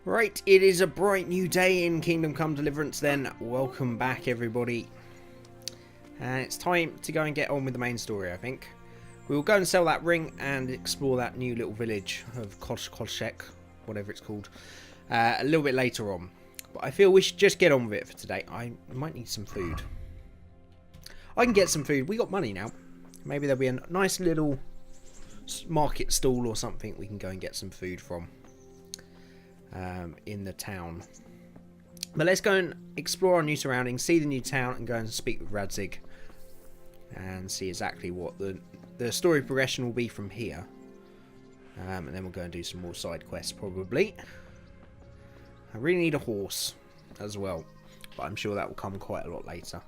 Right, it is a bright new day in Kingdom Come Deliverance then. Welcome back everybody. And it's time to go and get on with the main story, I think. We will go and sell that ring and explore that new little village of Koshek, whatever it's called, a little bit later on. But I feel we should just get on with it for today. I might need some food. I can get some food. We got money now. Maybe there'll be a nice little market stall or something we can go and get some food from in the town. But let's go and explore our new surroundings, see the new town, and go and speak with Radzig and see exactly what the story progression will be from here. And then we'll go and do some more side quests probably. I really need a horse as well, but I'm sure that will come quite a lot later.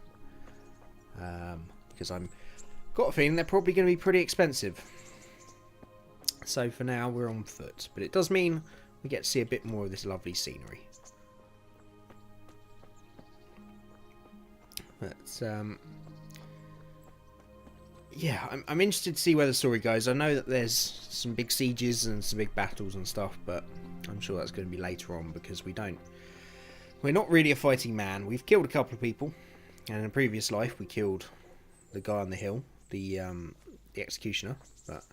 Because I've got a feeling they're probably going to be pretty expensive. So for now we're on foot, but it does mean we get to see a bit more of this lovely scenery. But yeah, I'm interested to see where the story goes. I know that there's some big sieges and some big battles and stuff, but I'm sure that's going to be later on because we're not really a fighting man. We've killed a couple of people, and in a previous life we killed the guy on the hill, the executioner, but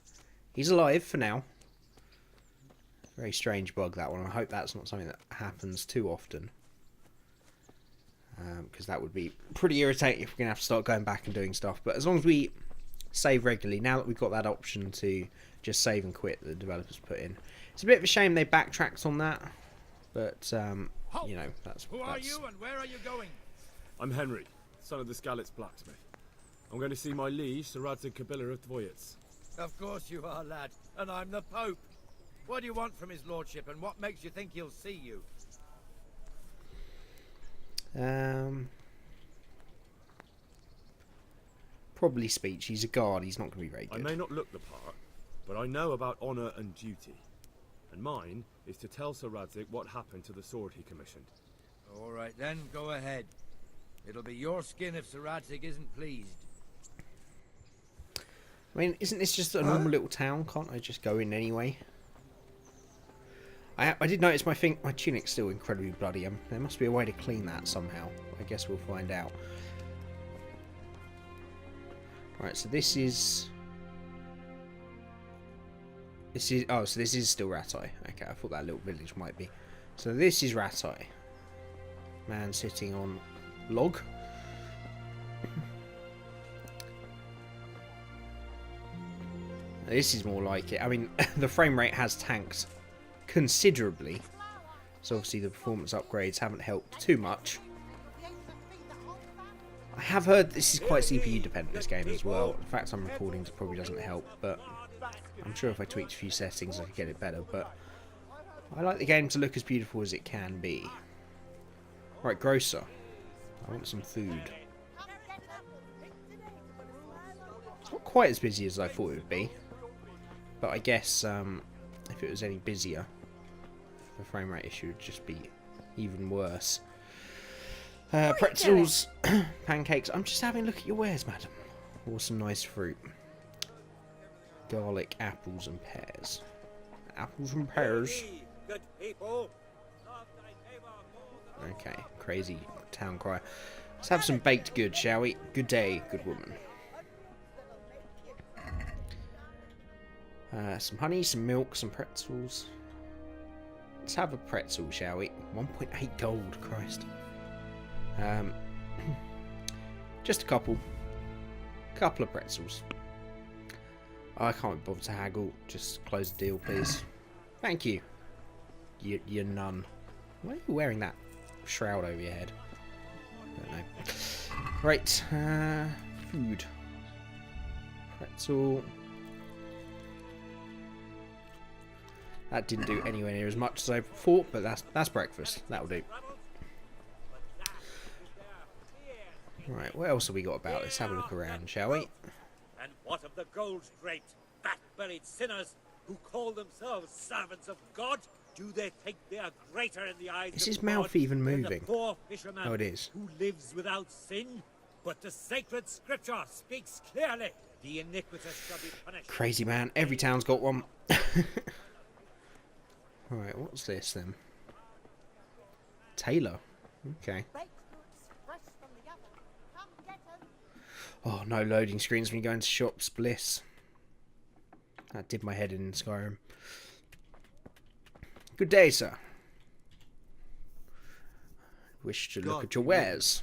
he's alive for now. Very strange bug, that one. I hope that's not something that happens too often, because that would be pretty irritating if we're going to have to start going back and doing stuff. But as long as we save regularly, now that we've got that option to just save and quit that the developers put in. It's a bit of a shame they backtracked on that, but you know, Who are you and where are you going? I'm Henry, son of the Skalitz blacksmith. I'm going to see my liege, Sir Radzig Kabila of Dvoyets. Of course you are, lad, and I'm the Pope. What do you want from his lordship, and what makes you think he'll see you? Probably speech. He's a guard. He's not going to be very good. I may not look the part, but I know about honour and duty. And mine is to tell Sir Radzig what happened to the sword he commissioned. All right then, go ahead. It'll be your skin if Sir Radzig isn't pleased. I mean, isn't this just a normal little town? Can't I just go in anyway? I did notice my tunic's still incredibly bloody. There must be a way to clean that somehow. I guess we'll find out. Right, so this is... Oh, so this is still Ratai. Okay, I thought that little village might be. So this is Ratai. Man sitting on log. This is more like it. I mean, the frame rate has tanked considerably, so obviously the performance upgrades haven't helped too much. I have heard this is quite CPU dependent, this game as well. The fact I'm recording probably doesn't help, but I'm sure if I tweaked a few settings I could get it better. But I like the game to look as beautiful as it can be. Right, grocer, I want some food. It's not quite as busy as I thought it would be, but I guess if it was any busier, the frame rate issue would just be even worse. Pretzels, pancakes. I'm just having a look at your wares, madam. Or some nice fruit. Garlic, apples, and pears. Apples and pears. Good people. Okay, crazy town cry. Let's have some baked goods, shall we? Good day, good woman. Some honey, some milk, some pretzels. Let's have a pretzel, shall we? 1.8 gold, Christ. Just a couple of pretzels. I can't bother to haggle. Just close the deal, please. Thank you. You nun. Why are you wearing that shroud over your head? I don't know. Right, food. Pretzel. That didn't do anywhere near as much as I thought, but that's breakfast. That'll do. Right, what else have we got about? Let's have a look around, shall we? And what of the gold-draped, bat-bellied sinners who call themselves servants of God? Do they think they are greater in the eyes of God? Is his mouth even than moving? the poor fisherman Oh, it is. who lives without sin? But the sacred scripture speaks clearly. The iniquitous shall be punished. Crazy man. Every town's got one. Alright, what's this then? Tailor. Okay. Oh, no loading screens when you go into shops. Bliss. That did my head in Skyrim. Good day, sir. Wish to look at your wares.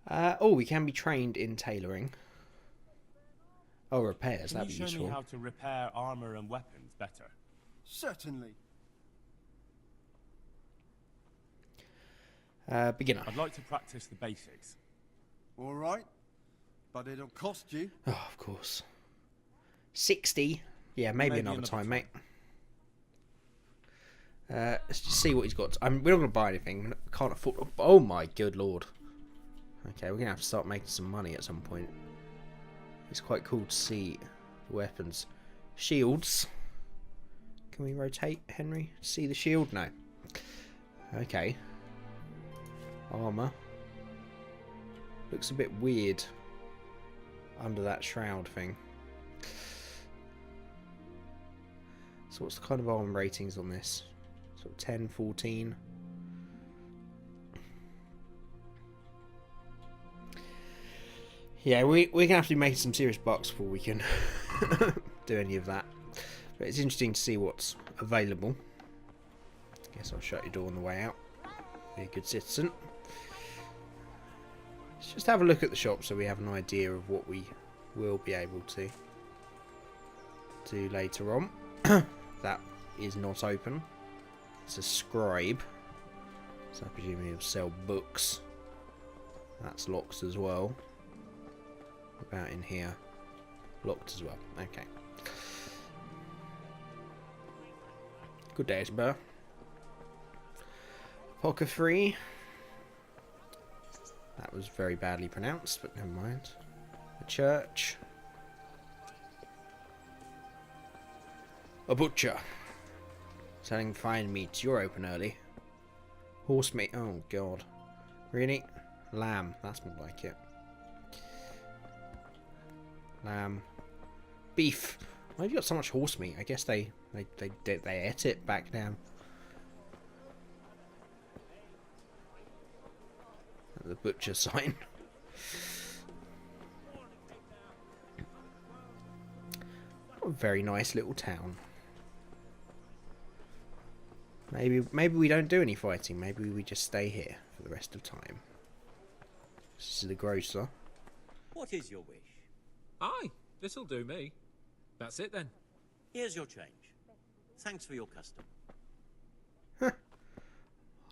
Oh, we can be trained in tailoring. Oh, repairs. That'd be useful. Can you show me how to repair armor and weapons better? Certainly. Beginner. I'd like to practice the basics. All right, but it'll cost you. Oh, of course. 60. Yeah, maybe another time, mate. Let's just see what he's got. We're not going to buy anything. We can't afford... Oh, my good lord. Okay, we're going to have to start making some money at some point. It's quite cool to see the weapons. Shields. Can we rotate, Henry? See the shield? No. Okay. Armour. Looks a bit weird under that shroud thing. So what's the kind of armor ratings on this? Sort of 10, 14. Yeah, we're going to have to be making some serious bucks before we can do any of that. But it's interesting to see what's available. Guess I'll shut your door on the way out. Be a good citizen. Let's just have a look at the shop so we have an idea of what we will be able to do later on. That is not open. It's a scribe. So I presume he'll sell books. That's locked as well. About in here. Locked as well. Okay. Good day, Burr. Apothecary. That was very badly pronounced, but never mind. A church. A butcher. Selling fine meats. You're open early. Horse meat. Oh, God. Really? Lamb. That's more like it. Lamb. Beef. Why have you got so much horse meat? I guess they ate it back down. The butcher sign. A very nice little town. Maybe we don't do any fighting. Maybe we just stay here for the rest of time. This is the grocer. What is your wish? Aye, this'll do me. That's it then. Here's your change. Thanks for your custom.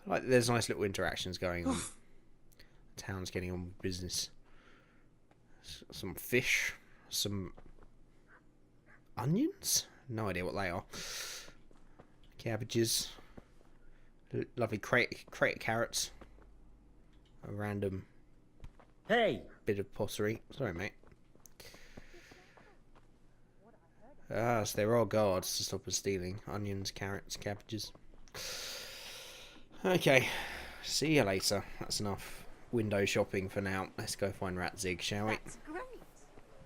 Like there's nice little interactions going on. The town's getting on with business. Some fish, some onions. No idea what they are. Cabbages. Lovely crate of carrots. A random bit of pottery. Sorry, mate. Ah, so there are guards to stop us stealing. Onions, carrots, cabbages. Okay. See you later. That's enough window shopping for now. Let's go find Ratzig, shall we? That's great.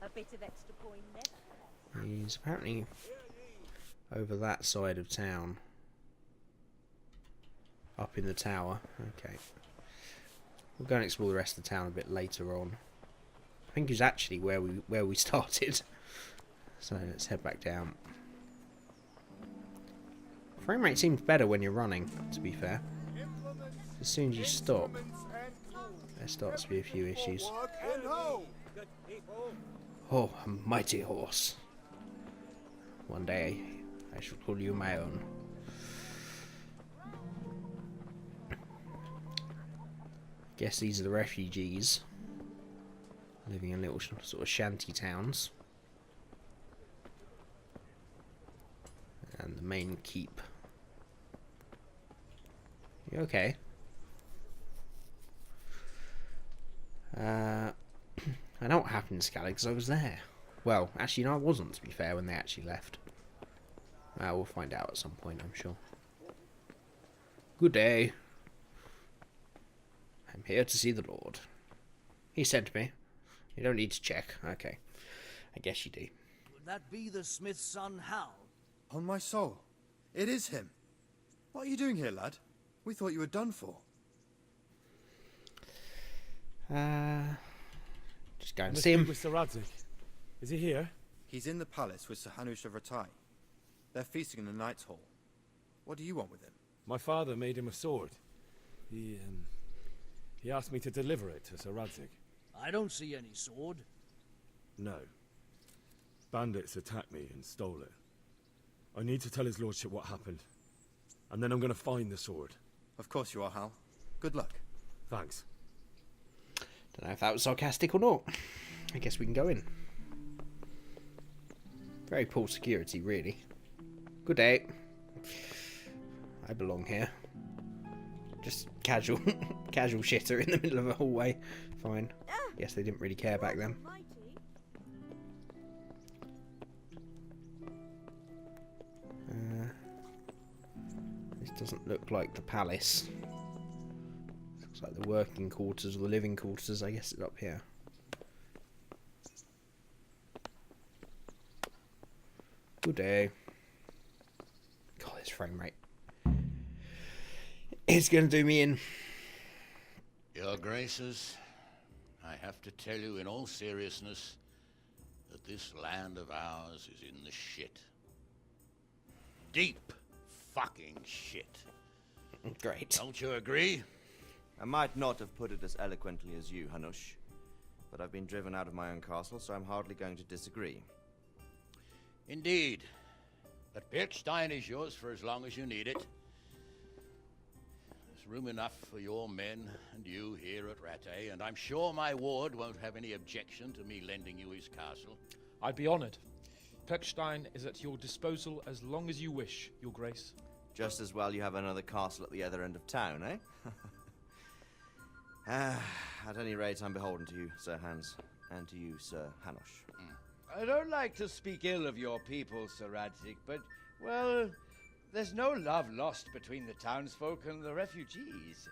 A bit of extra coin never. He's apparently over that side of town. Up in the tower. Okay. We'll go and explore the rest of the town a bit later on. I think it's actually where we started. So let's head back down. Frame rate seems better when you're running, to be fair. As soon as you stop, there starts to be a few issues. Oh, a mighty horse. One day I shall call you my own. Guess these are the refugees living in little sort of shanty towns. And the main keep. You okay? I know what happened to Scally because I was there. Well, actually, no, I wasn't, to be fair, when they actually left. We'll find out at some point, I'm sure. Good day. I'm here to see the Lord. He sent me. You don't need to check. Okay. I guess you do. Would that be the smith's son, Hal? On my soul, it is him. What are you doing here, lad? We thought you were done for. Just go and I must see him. speak with Sir Radzig. Is he here? He's in the palace with Sir Hanush of Rattay. They're feasting in the Knight's Hall. What do you want with him? My father made him a sword. He asked me to deliver it to Sir Radzig. I don't see any sword. No. Bandits attacked me and stole it. I need to tell his lordship what happened. And then I'm going to find the sword. Of course you are, Hal. Good luck. Thanks. Don't know if that was sarcastic or not. I guess we can go in. Very poor security, really. Good day. I belong here. Just casual, casual shitter in the middle of a hallway. Fine. Guess they didn't really care back then. This doesn't look like the palace. Looks like the working quarters or the living quarters. I guess it's up here. Good day. God, this frame rate. It's going to do me in. Your Graces, I have to tell you in all seriousness that this land of ours is in the shit. Deep fucking shit. Great. Don't you agree? I might not have put it as eloquently as you, Hanush, but I've been driven out of my own castle, so I'm hardly going to disagree. Indeed. But Birkstein is yours for as long as you need it. There's room enough for your men and you here at Rattay, and I'm sure my ward won't have any objection to me lending you his castle. I'd be honored. Pechstein is at your disposal as long as you wish, Your Grace. Just as well you have another castle at the other end of town, eh? At any rate, I'm beholden to you, Sir Hans, and to you, Sir Hanush. I don't like to speak ill of your people, Sir Radzig, but, well, there's no love lost between the townsfolk and the refugees.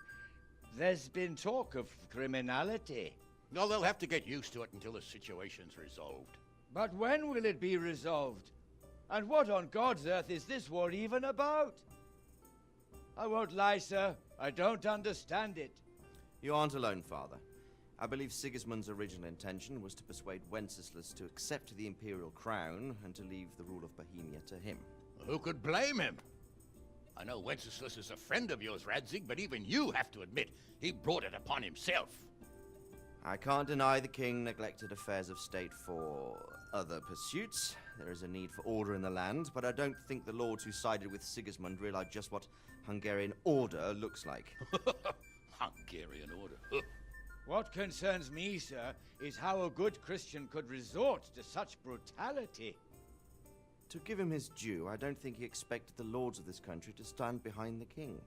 There's been talk of criminality. No, they'll have to get used to it until the situation's resolved. But when will it be resolved? And what on God's earth is this war even about? I won't lie, sir. I don't understand it. You aren't alone, Father. I believe Sigismund's original intention was to persuade Wenceslas to accept the imperial crown and to leave the rule of Bohemia to him. Who could blame him? I know Wenceslas is a friend of yours, Radzig, but even you have to admit he brought it upon himself. I can't deny the king neglected affairs of state for other pursuits. There is a need for order in the land, but I don't think the lords who sided with Sigismund realized just what Hungarian order looks like. Hungarian order. What concerns me, sir, is how a good Christian could resort to such brutality. To give him his due, I don't think he expected the lords of this country to stand behind the king.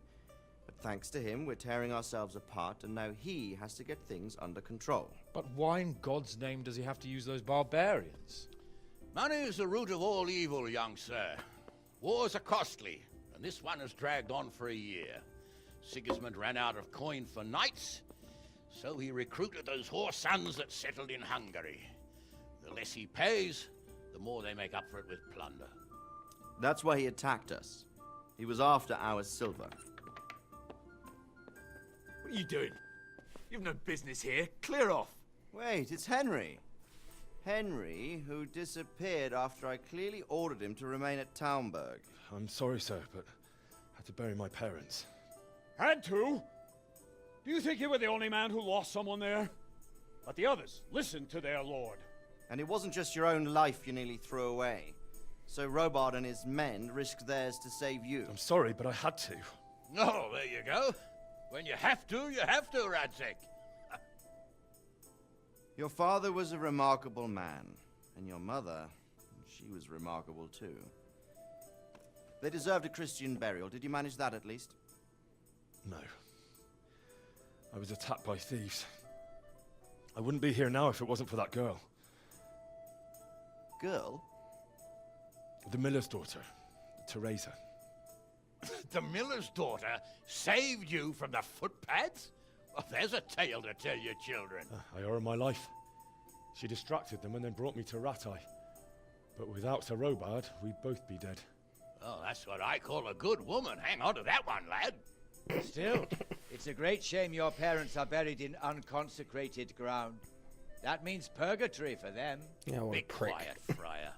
But thanks to him, we're tearing ourselves apart, and now he has to get things under control. But why in God's name does he have to use those barbarians? Money is the root of all evil, young sir. Wars are costly, and this one has dragged on for a year. Sigismund ran out of coin for knights, so he recruited those whore sons that settled in Hungary. The less he pays, the more they make up for it with plunder. That's why he attacked us. He was after our silver. What are you doing? You've no business here. Clear off. Wait, it's Henry. Henry, who disappeared after I clearly ordered him to remain at Taunberg. I'm sorry, sir, but I had to bury my parents. Had to? Do you think you were the only man who lost someone there? But the others listened to their lord. And it wasn't just your own life you nearly threw away. So Robard and his men risked theirs to save you. I'm sorry, but I had to. Oh, there you go. When you have to, Radzig. Your father was a remarkable man, and your mother, she was remarkable too. They deserved a Christian burial. Did you manage that at least? No. I was attacked by thieves. I wouldn't be here now if it wasn't for that girl. Girl? The miller's daughter, Teresa. The miller's daughter saved you from the footpads? Well, there's a tale to tell your children. I owe her my life. She distracted them and then brought me to Rattay. But without Sir Robard, we'd both be dead. Oh, that's what I call a good woman. Hang on to that one, lad. Still, it's a great shame your parents are buried in unconsecrated ground. That means purgatory for them. Yeah, what a Be prick. quiet, Friar.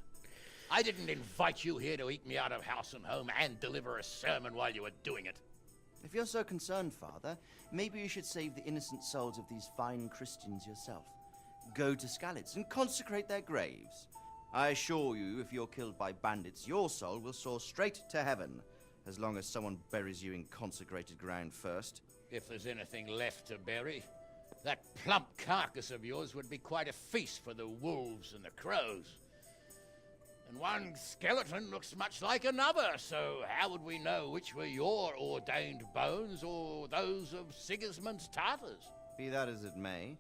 I didn't invite you here to eat me out of house and home and deliver a sermon while you were doing it. If you're so concerned, Father, maybe you should save the innocent souls of these fine Christians yourself. Go to Skalitz and consecrate their graves. I assure you, if you're killed by bandits, your soul will soar straight to heaven, as long as someone buries you in consecrated ground first. If there's anything left to bury, that plump carcass of yours would be quite a feast for the wolves and the crows. And one skeleton looks much like another, so how would we know which were your ordained bones or those of Sigismund's Tartars? Be that as it may,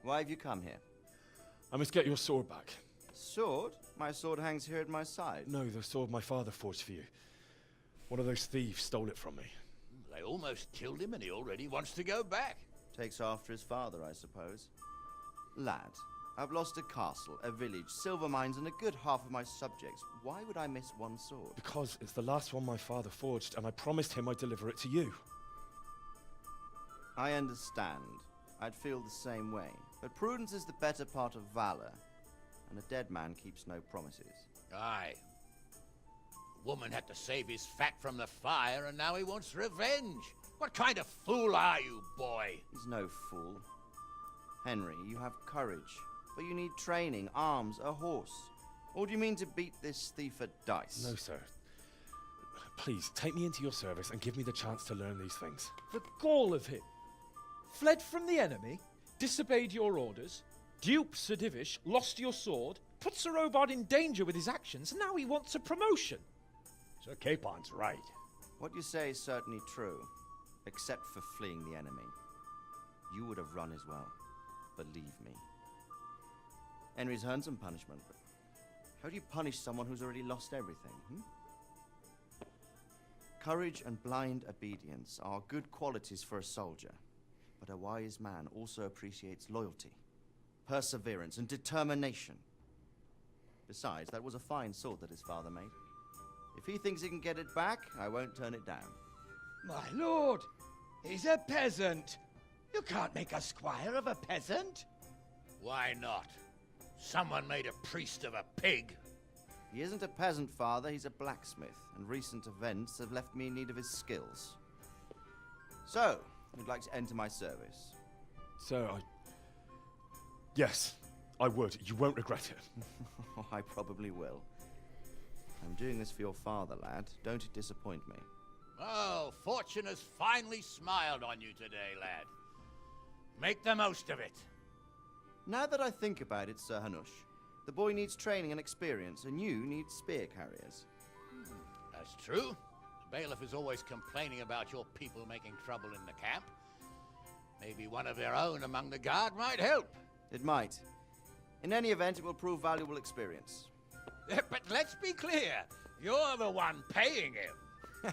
why have you come here? I must get your sword back. Sword? My sword hangs here at my side. No, the sword my father forged for you. One of those thieves stole it from me. They almost killed him and he already wants to go back. Takes after his father, I suppose. Lad, I've lost a castle, a village, silver mines, and a good half of my subjects. Why would I miss one sword? Because it's the last one my father forged, and I promised him I'd deliver it to you. I understand. I'd feel the same way. But prudence is the better part of valor, and a dead man keeps no promises. Aye. The woman had to save his fat from the fire, and now he wants revenge. What kind of fool are you, boy? He's no fool. Henry, you have courage, but you need training, arms, a horse. Or do you mean to beat this thief at dice? No, sir. Please, take me into your service and give me the chance to learn these things. The gall of him. Fled from the enemy, disobeyed your orders, duped Sir Divish, lost your sword, put Sir Robard in danger with his actions, and now he wants a promotion. Sir Capon's right. What you say is certainly true, except for fleeing the enemy. You would have run as well, believe me. Henry's earned some punishment, but how do you punish someone who's already lost everything, Courage and blind obedience are good qualities for a soldier, but a wise man also appreciates loyalty, perseverance, and determination. Besides, that was a fine sword that his father made. If he thinks he can get it back, I won't turn it down. My lord, he's a peasant. You can't make a squire of a peasant. Why not? Someone made a priest of a pig. He isn't a peasant, Father, he's a blacksmith, and recent events have left me in need of his skills. So, you'd like to enter my service? Sir, Yes, I would. You won't regret it. I probably will. I'm doing this for your father, lad. Don't disappoint me. Oh, fortune has finally smiled on you today, lad. Make the most of it. Now that I think about it, Sir Hanush, the boy needs training and experience, and you need spear carriers. That's true. The bailiff is always complaining about your people making trouble in the camp. Maybe one of their own among the guard might help. It might. In any event, it will prove valuable experience. But let's be clear, you're the one paying him.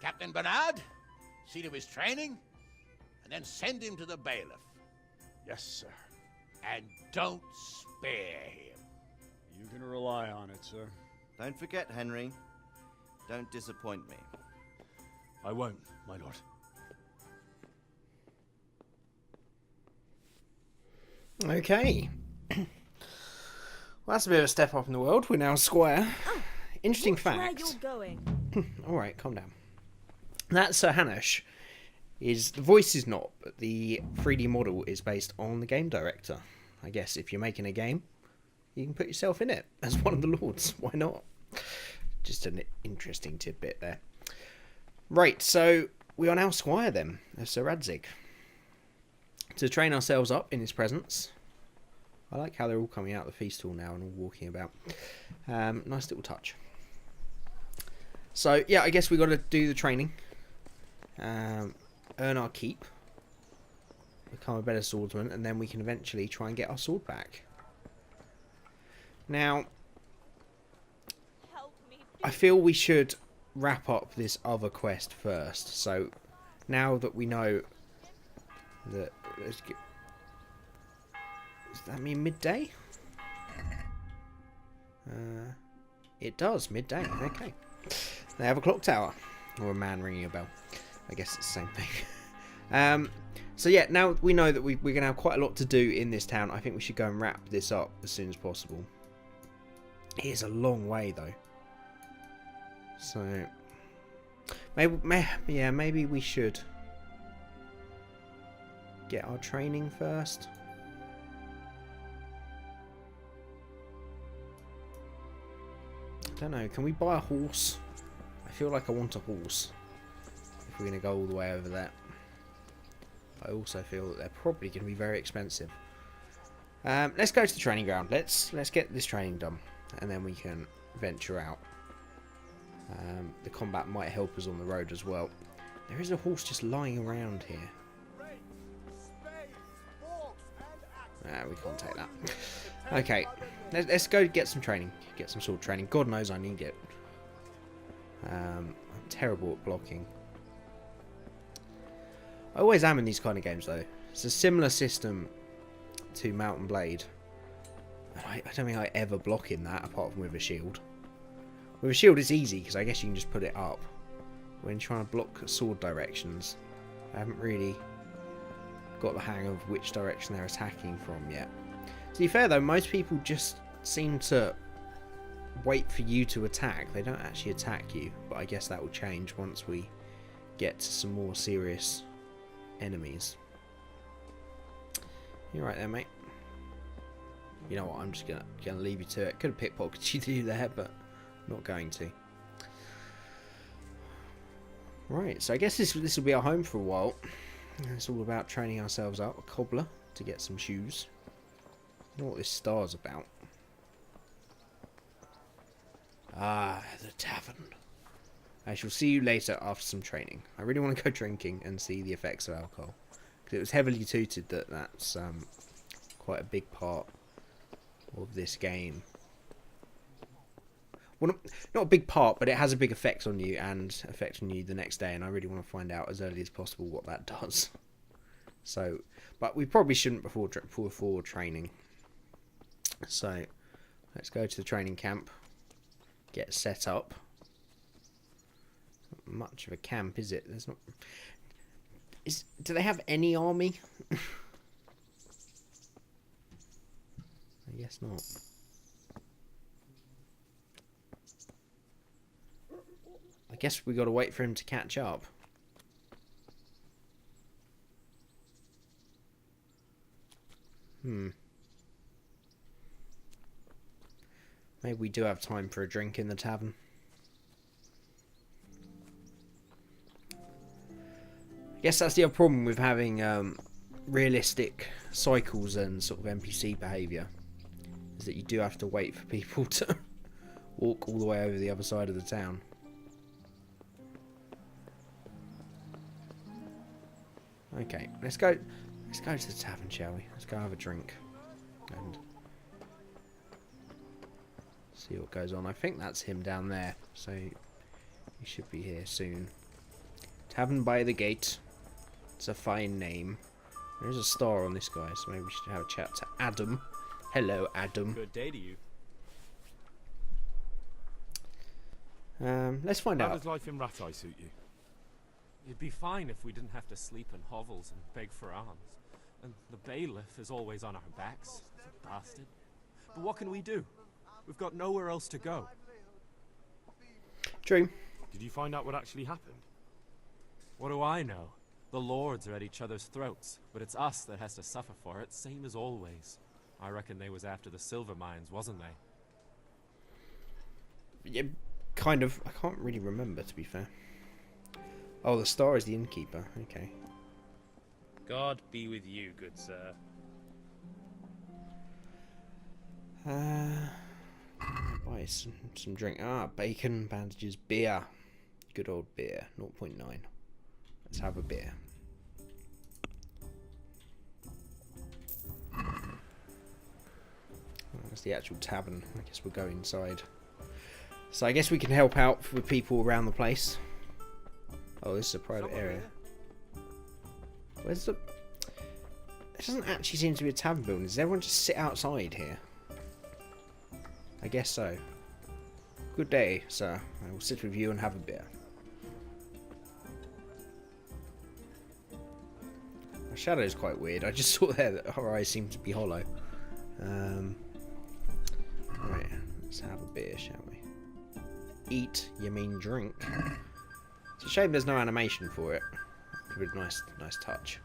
Captain Bernard, see to his training, and then send him to the bailiff. Yes, sir. And don't spare him. You can rely on it, sir. Don't forget, Henry. Don't disappoint me. I won't, my lord. Okay. Well, that's a bit of a step up in the world. We're now a squire. Interesting fact. Where you're going? All right, calm down. That Sir Hanush is the voice is not, but the 3D model is based on the game director. I guess if you're making a game, you can put yourself in it as one of the lords. Why not? Just an interesting tidbit there. Right, so we are now squire then of Sir Radzig. To train ourselves up in his presence. I like how they're all coming out of the feast hall now and all walking about. Nice little touch. So, yeah, I guess we got to do the training. Earn our keep. Become a better swordsman. And then we can eventually try and get our sword back. Now, I feel we should wrap up this other quest first. So, now that we know that... Does that mean midday? It does, midday. Okay. They have a clock tower. Or a man ringing a bell. I guess it's the same thing. So yeah, now we know that we're going to have quite a lot to do in this town. I think we should go and wrap this up as soon as possible. It is a long way though. So maybe we should get our training first. I don't know, can we buy a horse? I feel like I want a horse if we're going to go all the way over there. I also feel that they're probably going to be very expensive. Let's go to the training ground. Let's get this training done, and then we can venture out. The combat might help us on the road as well. There is a horse just lying around here. We can't take that. Okay, let's go get some training. Get some sword training. God knows I need it. I'm terrible at blocking. I always am in these kind of games though. It's a similar system to Mount and Blade. I don't think I ever block in that apart from with a shield. With a shield it's easy because I guess you can just put it up. When trying to block sword directions, I haven't really got the hang of which direction they're attacking from yet. To be fair though, most people just seem to wait for you to attack. They don't actually attack you, but I guess that will change once we get to some more serious enemies. You're right there, mate. You know what, I'm just gonna leave you to it. Could have pickpocketed you there, but I'm not going to. Right, so I guess this will be our home for a while. It's all about training ourselves up. A cobbler to get some shoes. I don't know what this star's about. Ah, the tavern. I shall see you later after some training. I really want to go drinking and see the effects of alcohol. Because it was heavily touted that that's quite a big part of this game. Well, not a big part, but it has a big effect on you and effect on you the next day. And I really want to find out as early as possible what that does. So, but we probably shouldn't before training. So, let's go to the training camp. Get set up. Not much of a camp, is it? There's not. Do they have any army? I guess not. I guess we got to wait for him to catch up. Maybe we do have time for a drink in the tavern. I guess that's the other problem with having realistic cycles and sort of NPC behaviour, is that you do have to wait for people to walk all the way over the other side of the town. Okay, let's go to the tavern, shall we? Let's go have a drink and see what goes on. I think that's him down there, so he should be here soon. Tavern by the Gate. It's a fine name. There's a star on this guy, so maybe we should have a chat to Adam. Hello, Adam. Good day to you. Let's find How out. does life in Rattay suit you? It'd be fine if we didn't have to sleep in hovels and beg for alms. And the bailiff is always on our backs, bastard. But what can we do? We've got nowhere else to go. True. Did you find out what actually happened? What do I know? The lords are at each other's throats, but it's us that has to suffer for it, same as always. I reckon they was after the silver mines, wasn't they? Yeah, kind of. I can't really remember, to be fair. Oh, the star is the innkeeper. Okay. God be with you, good sir. Buy some drink. Ah, bacon, bandages, beer. Good old beer. 0.9. Let's have a beer. That's the actual tavern. I guess we'll go inside. So I guess we can help out with people around the place. Oh, this is a private area. Where's the... It doesn't actually seem to be a tavern building. Does everyone just sit outside here? I guess so. Good day, sir. I will sit with you and have a beer. Her shadow is quite weird. I just saw there that her eyes seem to be hollow. Right, let's have a beer, shall we? Eat, you mean drink. It's a shame there's no animation for it. Could be a nice touch.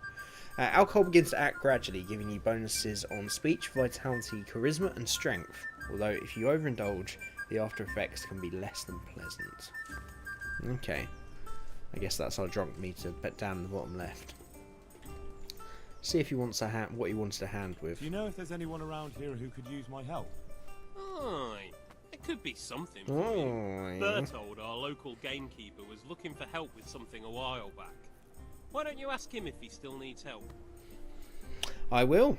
Alcohol begins to act gradually, giving you bonuses on speech, vitality, charisma, and strength. Although, if you overindulge, the after effects can be less than pleasant. Okay. I guess that's our drunk meter, but down in the bottom left. See if he wants a hand. What he wants to hand with. Do you know if there's anyone around here who could use my help? Aye, it could be something for you. Bertold, our local gamekeeper, was looking for help with something a while back. Why don't you ask him if he still needs help? I will.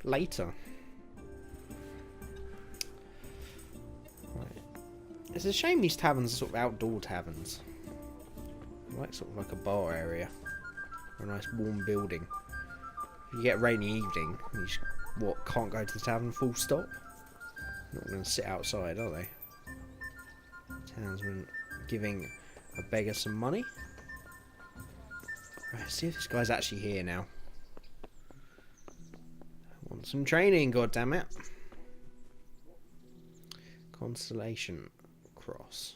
Later. Right. It's a shame these taverns are sort of outdoor taverns. Like sort of like a bar area. Or a nice warm building. If you get a rainy evening, you just, can't go to the tavern full stop? Not going to sit outside, are they? Townsman giving a beggar some money. Right, see if this guy's actually here now. I want some training, goddammit. Constellation Cross.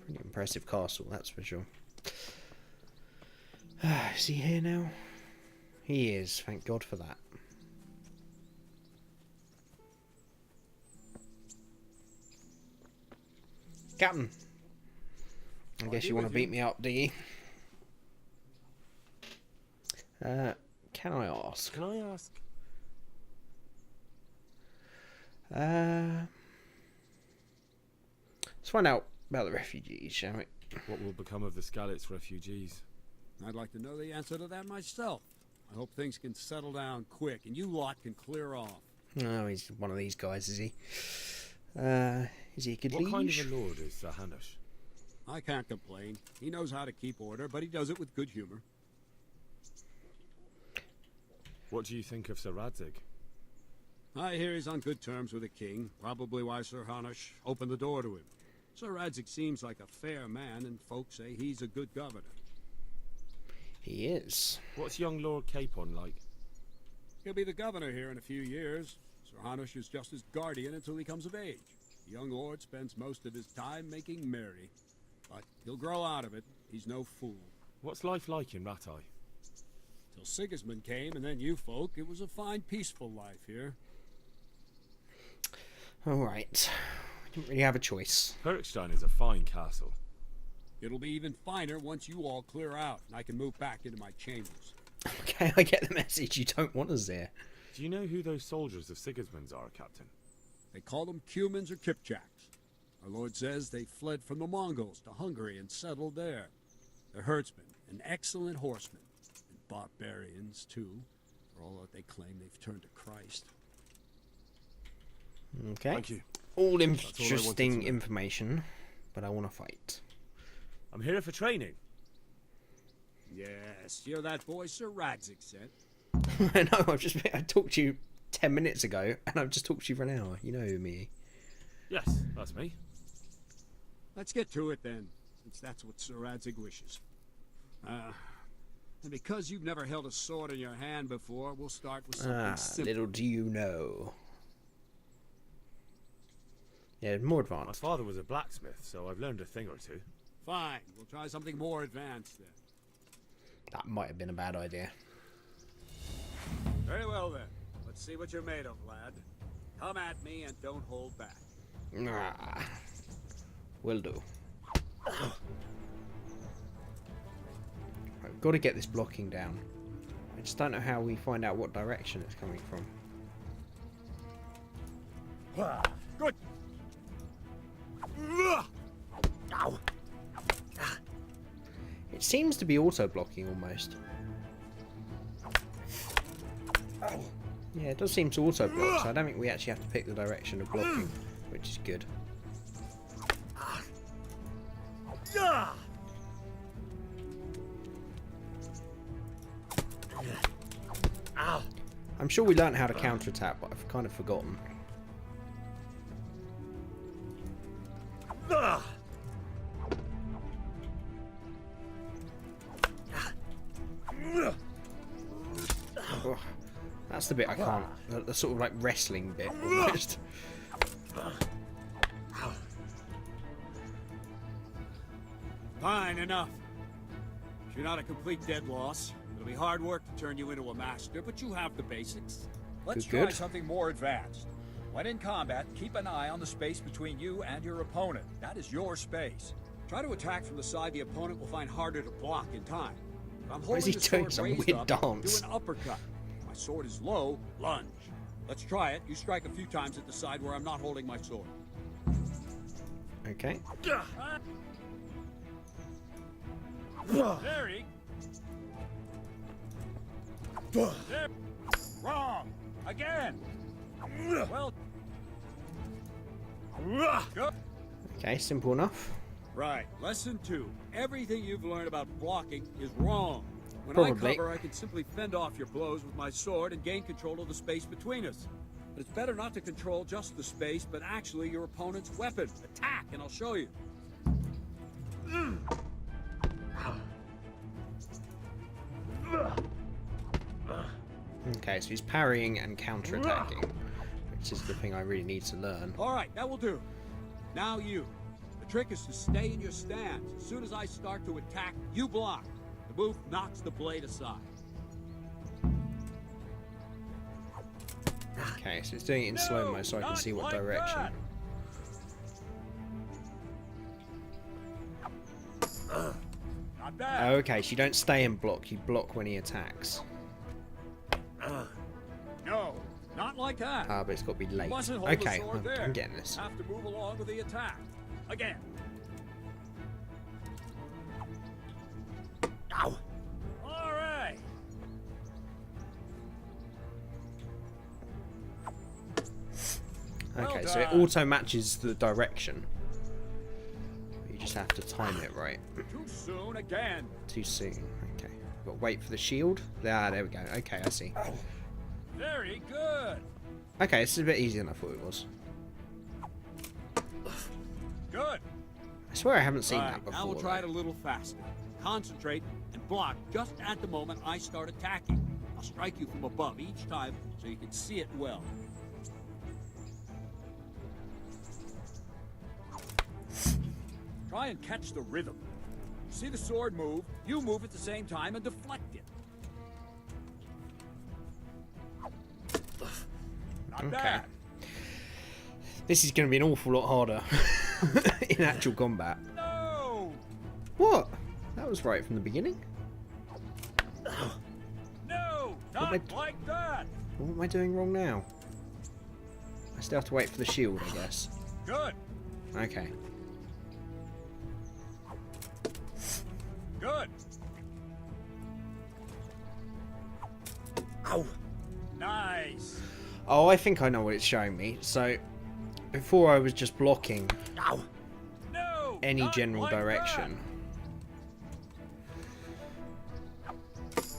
Pretty impressive castle, that's for sure. Is he here now? He is, thank God for that. Captain, I guess you want to beat me up, do you? Can I ask? Can I ask? Let's find out about the refugees, shall we? What will become of the Skalitz refugees? I'd like to know the answer to that myself. I hope things can settle down quick and you lot can clear off. Oh, he's one of these guys, is he? Is he a good What liege? kind of a lord is Sir Hanush? I can't complain. He knows how to keep order, but he does it with good humor. What do you think of Sir Radzig? I hear he's on good terms with the king, probably why Sir Hanush opened the door to him. Sir Radzig seems like a fair man, and folks say he's a good governor. He is. What's young Lord Capon like? He'll be the governor here in a few years. Sir Hanush is just his guardian until he comes of age. The young lord spends most of his time making merry. But he'll grow out of it. He's no fool. What's life like in Rattay? Till Sigismund came, and then you folk, it was a fine, peaceful life here. Alright. We didn't really have a choice. Herkstein is a fine castle. It'll be even finer once you all clear out, and I can move back into my chambers. Okay, I get the message. You don't want us there. Do you know who those soldiers of Sigismund's are, Captain? They call them Cumans or Kipchaks. Our lord says they fled from the Mongols to Hungary and settled there. They're herdsmen and excellent horsemen. And barbarians, too, for all that they claim they've turned to Christ. Okay. Thank you. All interesting information, but I want to fight. I'm here for training. Yes, you're that boy Sir Radzig sent. I know, I talked to you 10 minutes ago, and I've just talked to you for an hour. You know me. Yes, that's me. Let's get to it then, since that's what Sir Radzig wishes. And because you've never held a sword in your hand before, we'll start with something simple. Little do you know. Yeah, more advanced. My father was a blacksmith, so I've learned a thing or two. Fine, we'll try something more advanced then. That might have been a bad idea. Very well then. Let's see what you're made of, lad. Come at me and don't hold back. Ah, will do. I've got to get this blocking down. I just don't know how we find out what direction it's coming from. Good. Ow. It seems to be auto-blocking almost. Yeah, it does seem to auto-block, so I don't think we actually have to pick the direction of blocking, which is good. I'm sure we learned how to counterattack, but I've kind of forgotten. Oh, that's the bit I can't. The sort of like wrestling bit almost. Fine, enough. You're not a complete dead loss. It'll be hard work to turn you into a master, but you have the basics. Let's try something more advanced. When in combat, keep an eye on the space between you and your opponent. That is your space. Try to attack from the side the opponent will find harder to block in time. If I'm Why is he holding the doing sword some raised weird up, dance? do an uppercut. If my sword is low, lunge. Let's try it. You strike a few times at the side where I'm not holding my sword. Okay. Very. There. Wrong. Again. Well. Good. Okay, simple enough. Right. Lesson 2. Everything you've learned about blocking is wrong. When Probably. I cover, I can simply fend off your blows with my sword and gain control of the space between us. But it's better not to control just the space, but actually your opponent's weapon. Attack, and I'll show you. Okay, so he's parrying and counter-attacking, which is the thing I really need to learn. All right, that will do. Now you. The trick is to stay in your stance. As soon as I start to attack, you block. The move knocks the blade aside. Okay, so it's doing it in slow-mo so I can see what direction. Not bad. Okay, so you don't stay and block, you block when he attacks. No, not like that. Ah, but it's got to be You late. mustn't hold the Okay, sword there. I'm getting this. Have to move along with the attack. Again. Ow. All right. Okay, so it auto matches the direction. You just have to time it right. Too soon again. Too soon. Okay. Got to wait for the shield. Ah, there we go. Okay, I see. Very good. Okay, this is a bit easier than I thought it was. Good. I swear I haven't seen Right, that before. now we'll try it though. a little faster. Concentrate and block just at the moment I start attacking. I'll strike you from above each time so you can see it well. Try and catch the rhythm. See the sword move, you move at the same time and deflect it. Not Okay. bad. This is going to be an awful lot harder in actual combat. No. What? That was right from the beginning. No, What not am I- like that. What am I doing wrong now? I still have to wait for the shield, I guess. Good. Okay. Good. Ow. Nice. Oh, I think I know what it's showing me. So, before I was just blocking Ow. No. any not general like direction.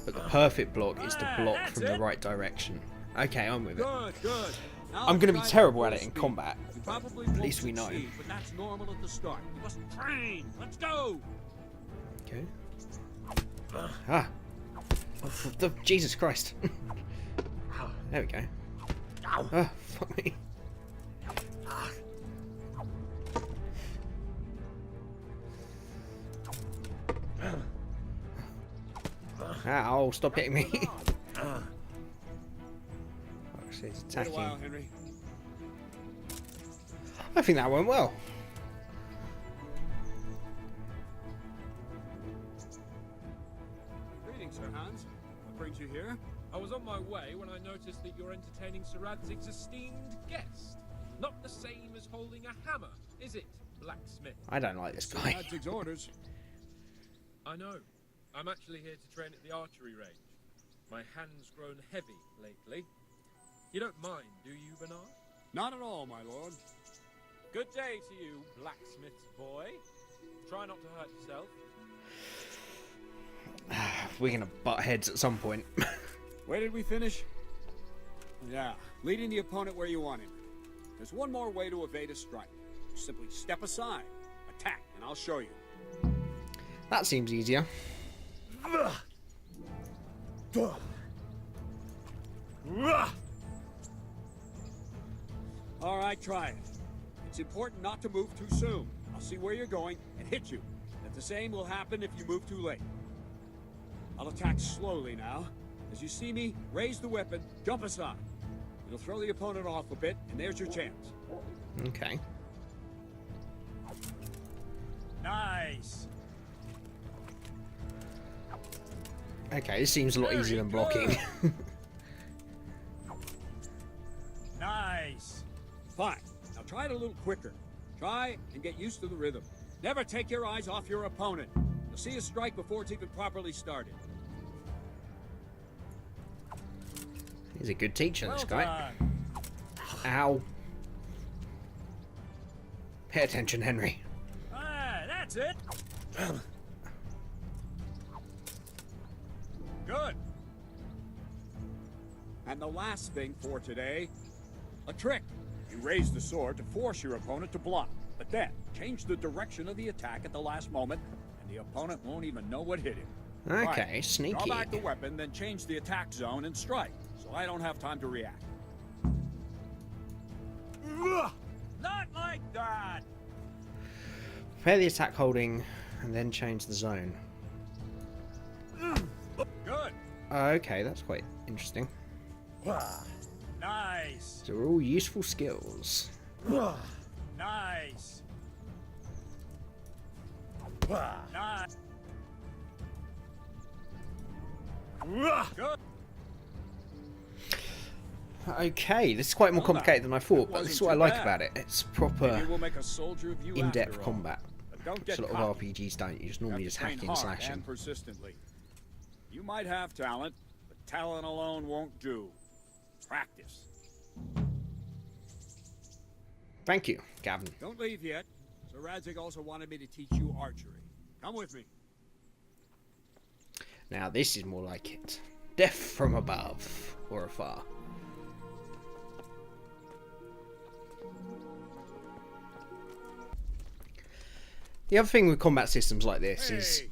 But the perfect block is to block that's from the it. right direction. Okay, I'm with it. Good, good. Now I'm going to be try terrible at full it in speed. combat. You probably At won't least we know. succeed, but that's normal at the start. You must train. Let's go. Okay. Ah. Jesus Christ. There we go. Oh, fuck me. Ow, stop hitting me. Actually, it's Wait a attacking. while, Henry. I think that went well. Greetings, Sir Hans. What brings you here? I was on my way when I noticed that you're entertaining Sir Radzig's esteemed guest. Not the same as holding a hammer, is it, blacksmith? I don't like this guy. Radzig's orders. I know. I'm actually here to train at the archery range. My hand's grown heavy lately. You don't mind, do you, Bernard? Not at all, my lord. Good day to you, blacksmith's boy. Try not to hurt yourself. We're going to butt heads at some point. Where did we finish? Yeah, leading the opponent where you want him. There's one more way to evade a strike. Simply step aside, attack, and I'll show you. That seems easier. All right, try it. It's important not to move too soon. I'll see where you're going and hit you. And the same will happen if you move too late. I'll attack slowly now. As you see me, raise the weapon, jump aside. It'll throw the opponent off a bit, and there's your chance. Okay. Nice. Okay, this seems a lot easier than blocking. Nice. Fine. Now try it a little quicker. Try and get used to the rhythm. Never take your eyes off your opponent. You'll see a strike before it's even properly started. He's a good teacher, this Well guy. done. Ow. Pay attention, Henry. Ah, that's it. Good. And the last thing for today, a trick. You raise the sword to force your opponent to block, but then change the direction of the attack at the last moment, and the opponent won't even know what hit him. Okay, Right. sneaky. Draw back the weapon, then change the attack zone and strike, so I don't have time to react. Not like that. Prepare the attack holding and then change the zone. Good. Okay, that's quite interesting. Nice. So they're all useful skills. Nice. Nice. Good. Okay, this is quite more complicated than I thought, but this is what I like bad. about it. It's Maybe proper we'll make a soldier of you in-depth after all. combat. But don't Which get a lot cocky. of RPGs don't. You just normally You just have to train hacking, hard slashing. and persistently. You might have talent, but talent alone won't do. Practice. Thank you, Gavin. Don't leave yet. Sir Radzig also wanted me to teach you archery. Come with me. Now this is more like it. Death from above or afar. The other thing with combat systems like this is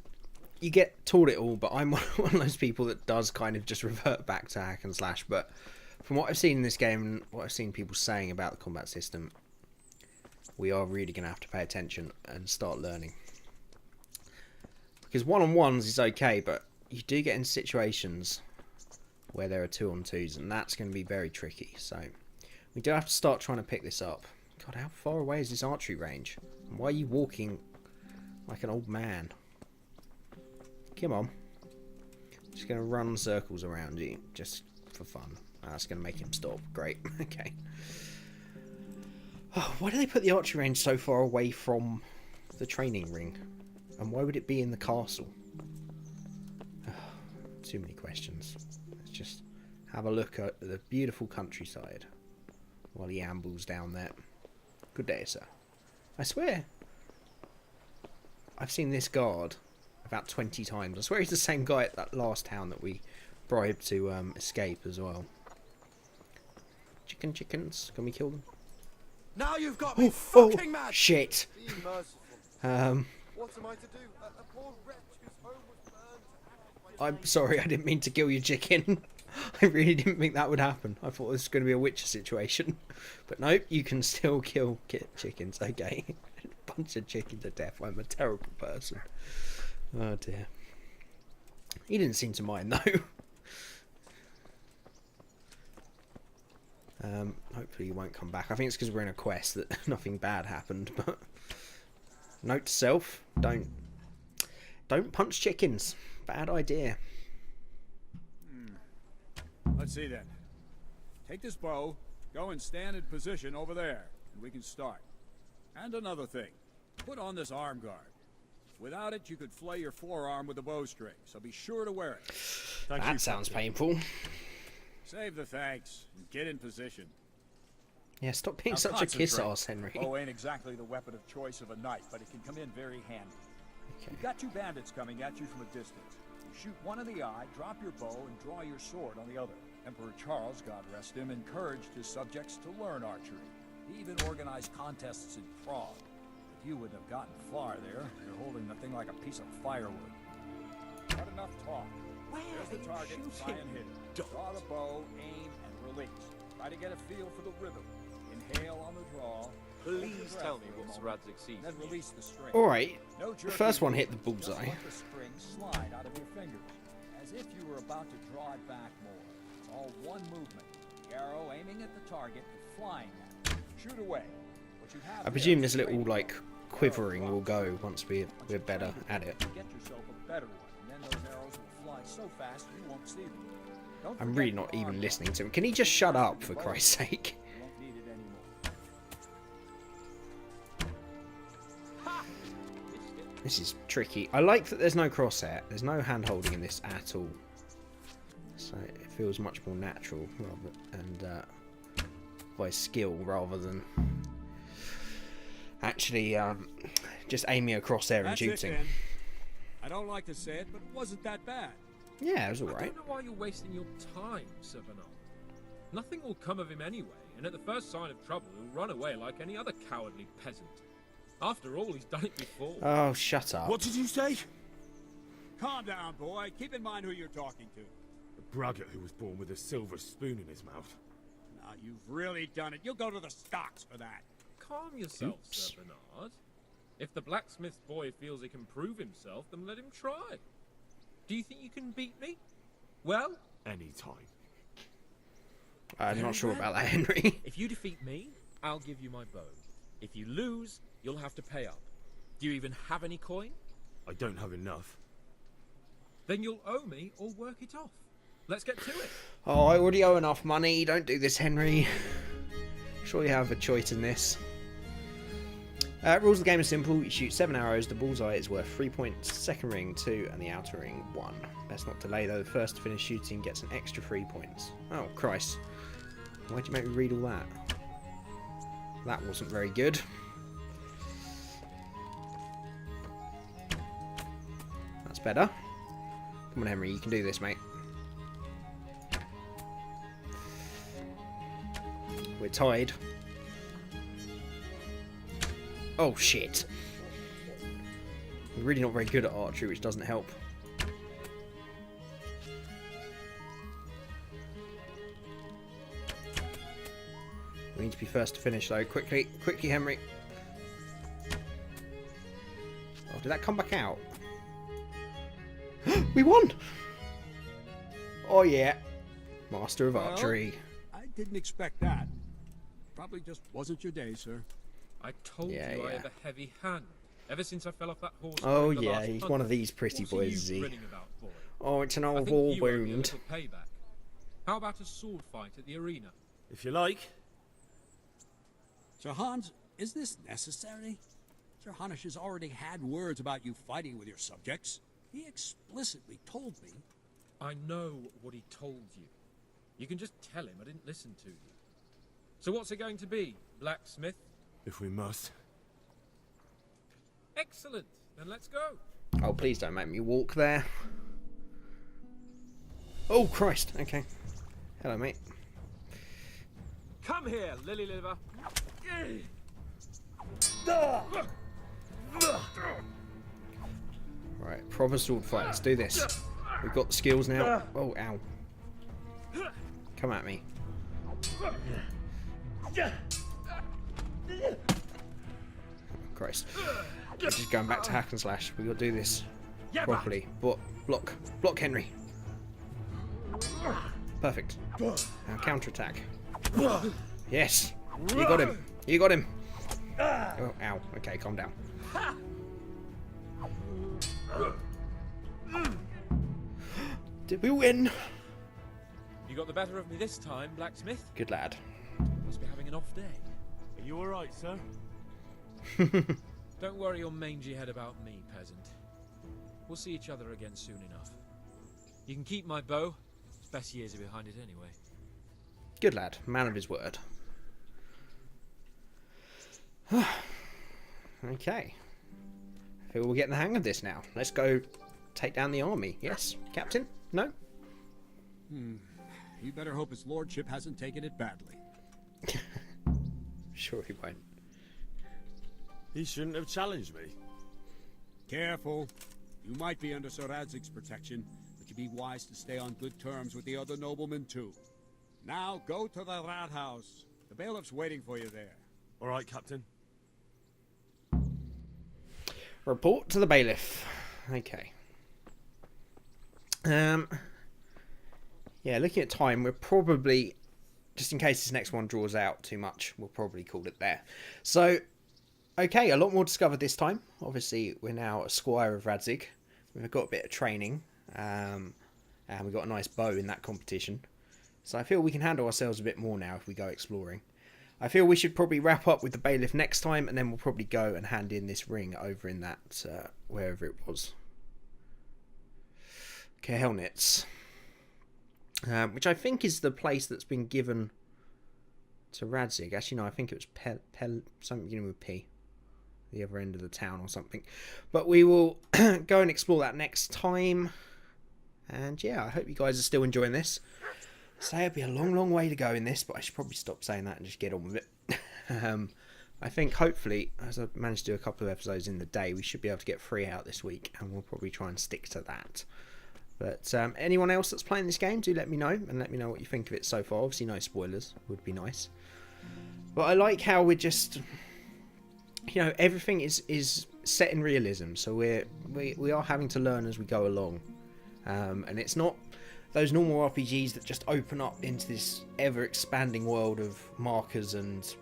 you get taught it all, but I'm one of those people that does kind of just revert back to hack and slash. But from what I've seen in this game and what I've seen people saying about the combat system, we are really going to have to pay attention and start learning. Because one-on-ones is okay, but you do get in situations where there are 2-on-2s, and that's going to be very tricky. So we do have to start trying to pick this up. God, how far away is this archery range? And why are you walking like an old man? Come on. Just going to run circles around you, just for fun. That's going to make him stop. Great. Okay. Oh, why do they put the archery range so far away from the training ring? And why would it be in the castle? Oh, too many questions. Let's just have a look at the beautiful countryside while he ambles down there. Good day, sir. I swear I've seen this guard about 20 times. I swear he's the same guy at that last town that we bribed to escape as well. Chickens. Can we kill them? Now you've got me fucking mad! Shit. Be merciful. What am I to do? A poor wretch whose home was burned. I'm sorry, I didn't mean to kill your chicken. I really didn't think that would happen. I thought this was going to be a Witcher situation. But nope, you can still kill chickens, okay. A bunch of chickens to death. I'm a terrible person. Oh dear. He didn't seem to mind though. Hopefully he won't come back. I think it's because we're in a quest that nothing bad happened. But note to self: don't punch chickens. Bad idea. Let's see then. Take this bow, go and stand in position over there, and we can start. And another thing, put on this arm guard. Without it, you could flay your forearm with a bowstring, so be sure to wear it. That sounds painful. Save the thanks, and get in position. Yeah, stop being Now such a kiss concentrate. ass, Henry. Bow ain't exactly the weapon of choice of a knight, but it can come in very handy. Okay. You've got two bandits coming at you from a distance. Be Shoot one in the eye, drop your bow, and draw your sword on the other. Emperor Charles, God rest him, encouraged his subjects to learn archery. He even organized contests in Prague. But you wouldn't have gotten far there. You're holding the thing like a piece of firewood. Not enough talk. There's the target. Try and hit it. Draw the bow, aim, and release. Try to get a feel for the rhythm. Inhale on the draw. Please tell me what Sir Radzig sees. Then release the string. Alright, No the first one hit the jerky movements, just bullseye. let the string slide out of your fingers, as if you were about to draw it back more. It's all one movement. The arrow aiming at the target and flying at it. Shoot away. What you have I presume there this is little, training. like, quivering will go once we're better at it. Get yourself a better one, and then those arrows will fly so fast you won't see them. Don't I'm forget really the not arm even lock. listening to him. Can he just shut up, for Christ's sake? You won't need it anymore. This is tricky. I like that there's no crosshair. There's no hand-holding in this at all. So it feels much more natural and by skill rather than actually just aiming a crosshair and That's shooting. it, then. I don't like to say it, but it wasn't that bad. Yeah, it was I alright. don't know why you're wasting your time, Sir Bernard. Nothing will come of him anyway, and at the first sign of trouble, he'll run away like any other cowardly peasant. After all, he's done it before. Oh, shut up. What did you say? Calm down, boy. Keep in mind who you're talking to. A braggart who was born with a silver spoon in his mouth. Now, you've really done it. You'll go to the stocks for that. Calm yourself, Sir Bernard. If the blacksmith boy feels he can prove himself, then let him try. Do you think you can beat me? Well, Anytime. I'm not sure about that, Henry. if you defeat me, I'll give you my bow. If you lose, you'll have to pay up. Do you even have any coin? I don't have enough. Then you'll owe me or work it off. Let's get to it. Oh, I already owe enough money. Don't do this, Henry. Sure you have a choice in this. Rules of the game are simple. You shoot 7 arrows. The bullseye is worth 3 points. Second ring 2 and the outer ring 1. Best not delay though. The first to finish shooting gets an extra 3 points. Oh, Christ. Why'd you make me read all that? That wasn't very good. That's better. Come on, Henry. You can do this, mate. We're tied. Oh, shit. We're really not very good at archery, which doesn't help. We need to be first to finish, though. Quickly. Quickly, Henry. Oh, did that come back out? We won! Oh, yeah. Master of Archery. I didn't expect that. Probably just wasn't your day, sir. I told Yeah, you I yeah. have a heavy hand. Ever since I fell off that horse. Oh, during the yeah. last He's hunt. one of these pretty What are boys, you is he? grinning about, boy? Oh, it's an I old think war you owe me a wound. little payback. How about a sword fight at the arena? If you like. Sir Hans, is this necessary? Sir Hanush has already had words about you fighting with your subjects. He explicitly told me. I know what he told you. You can just tell him I didn't listen to you. So what's it going to be, blacksmith? If we must. Excellent. Then let's go. Oh, please don't make me walk there. Oh, Christ. Okay. Hello, mate. Come here, lily liver. Right, proper sword fight. Let's do this. We've got the skills now. Oh, ow. Come at me. Christ. We're just going back to hack and slash. We've got to do this properly. Block. Block, Henry. Perfect. Now counterattack. Yes. You got him. You got him. Oh, ow. Okay, calm down. Did we win? You got the better of me this time, blacksmith. Good lad. Must be having an off day. Are you alright, sir? Don't worry your mangy head about me, peasant. We'll see each other again soon enough. You can keep my bow. Its best years are behind it anyway. Good lad. Man of his word. Okay. I feel we're getting the hang of this now. Let's go take down the army. Yes, Captain? No? You better hope his lordship hasn't taken it badly. Sure he won't. He shouldn't have challenged me. Careful. You might be under Sir Radzig's protection, but you'd be wise to stay on good terms with the other noblemen too. Now go to the rat house. The bailiff's waiting for you there. All right, Captain. Report to the bailiff. Okay. Yeah, looking at time, we're probably, just in case this next one draws out too much, we'll probably call it there. So, okay, a lot more discovered this time. Obviously, we're now a squire of Radzig. We've got a bit of training, and we've got a nice bow in that competition. So I feel we can handle ourselves a bit more now if we go exploring. I feel we should probably wrap up with the bailiff next time, and then we'll probably go and hand in this ring over in that, wherever it was. Kehelnitz. Which I think is the place that's been given to Radzig. Actually, no, I think it was something beginning with P. The other end of the town or something. But we will go and explore that next time. And yeah, I hope you guys are still enjoying this. So it'll be a long, long way to go in this, but I should probably stop saying that and just get on with it. I think hopefully, as I've managed to do a couple of episodes in the day, we should be able to get 3 out this week, and we'll probably try and stick to that. But anyone else that's playing this game, do let me know, and let me know what you think of it so far. Obviously no spoilers, would be nice. But I like how we're just, you know, everything is set in realism, so we are having to learn as we go along. And it's not those normal RPGs that just open up into this ever-expanding world of markers and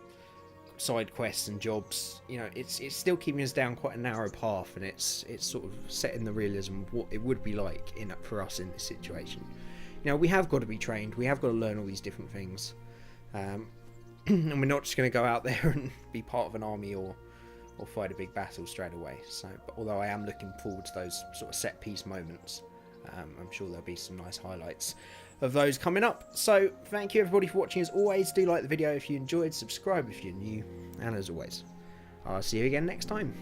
side quests and jobs. You know, it's still keeping us down quite a narrow path, and it's sort of set in the realism of what it would be like for us in this situation. You know, we have got to be trained, we have got to learn all these different things, and we're not just going to go out there and be part of an army or fight a big battle straight away. So, but although I am looking forward to those sort of set piece moments, I'm sure there'll be some nice highlights of those coming up. So thank you everybody for watching. As always, do like the video if you enjoyed, subscribe if you're new, and as always, I'll see you again next time.